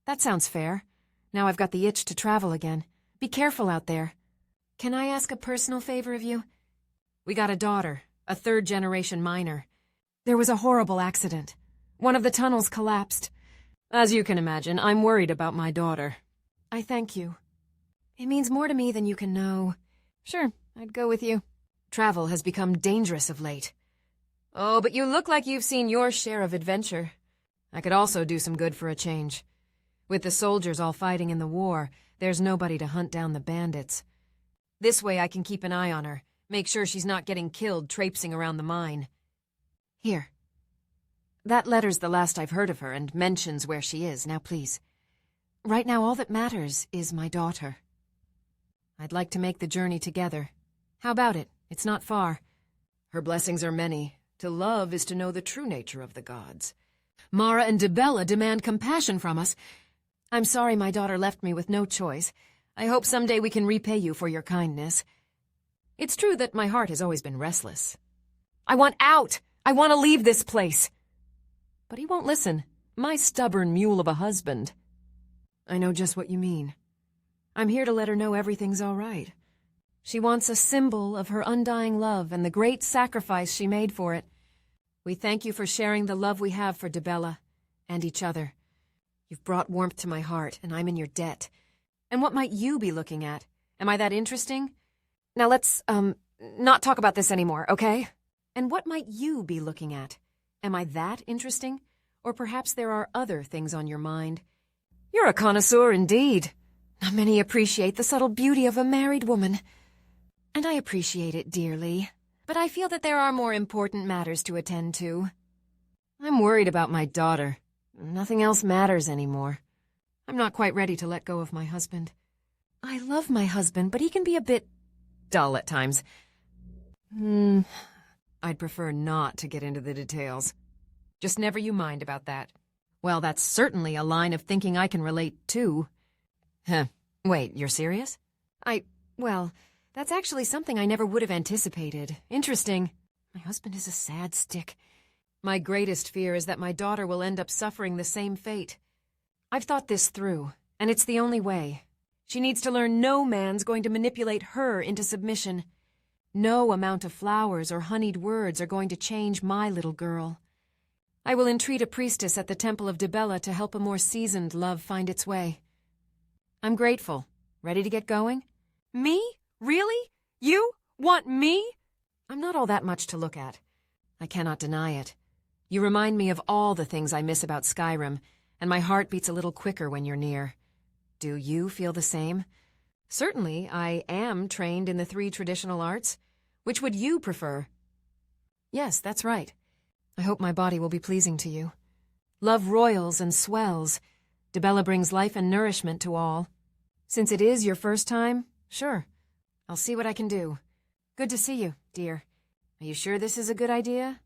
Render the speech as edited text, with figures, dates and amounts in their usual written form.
That sounds fair. Now I've got the itch to travel again. Be careful out there. Can I ask a personal favor of you? We got a daughter, a third-generation miner. There was a horrible accident. One of the tunnels collapsed. As you can imagine, I'm worried about my daughter. I thank you. It means more to me than you can know. Sure, I'd go with you. Travel has become dangerous of late. Oh, but you look like you've seen your share of adventure. I could also do some good for a change. With the soldiers all fighting in the war, there's nobody to hunt down the bandits. This way I can keep an eye on her, make sure she's not getting killed traipsing around the mine. Here. That letter's the last I've heard of her and mentions where she is. Now please. Right now all that matters is my daughter. I'd like to make the journey together. How about it? It's not far. Her blessings are many. To love is to know the true nature of the gods. Mara and Dibella demand compassion from us. I'm sorry my daughter left me with no choice. I hope someday we can repay you for your kindness. It's true that my heart has always been restless. I want out! I want to leave this place! But he won't listen. My stubborn mule of a husband. I know just what you mean. I'm here to let her know everything's all right. She wants a symbol of her undying love and the great sacrifice she made for it. We thank you for sharing the love we have for Dibella and each other. You've brought warmth to my heart, and I'm in your debt. And what might you be looking at? Am I that interesting? Now let's, not talk about this anymore, okay? And what might you be looking at? Am I that interesting? Or perhaps there are other things on your mind? You're a connoisseur indeed. Not many appreciate the subtle beauty of a married woman. And I appreciate it dearly. But I feel that there are more important matters to attend to. I'm worried about my daughter. Nothing else matters anymore. I'm not quite ready to let go of my husband. I love my husband, but he can be a bit dull at times. I'd prefer not to get into the details. Just never you mind about that. Well, that's certainly a line of thinking I can relate to. Wait, you're serious? Well, that's actually something I never would have anticipated. Interesting. My husband is a sad stick. My greatest fear is that my daughter will end up suffering the same fate. I've thought this through, and it's the only way. She needs to learn no man's going to manipulate her into submission. No amount of flowers or honeyed words are going to change my little girl. I will entreat a priestess at the Temple of Dibella to help a more seasoned love find its way. I'm grateful. Ready to get going? Me? Really? You? Want me? I'm not all that much to look at. I cannot deny it. You remind me of all the things I miss about Skyrim, and my heart beats a little quicker when you're near. Do you feel the same? Certainly, I am trained in the 3 traditional arts. Which would you prefer? Yes, that's right. I hope my body will be pleasing to you. Love royals and swells. Dibella brings life and nourishment to all. Since it is your first time, sure. I'll see what I can do. Good to see you, dear. Are you sure this is a good idea?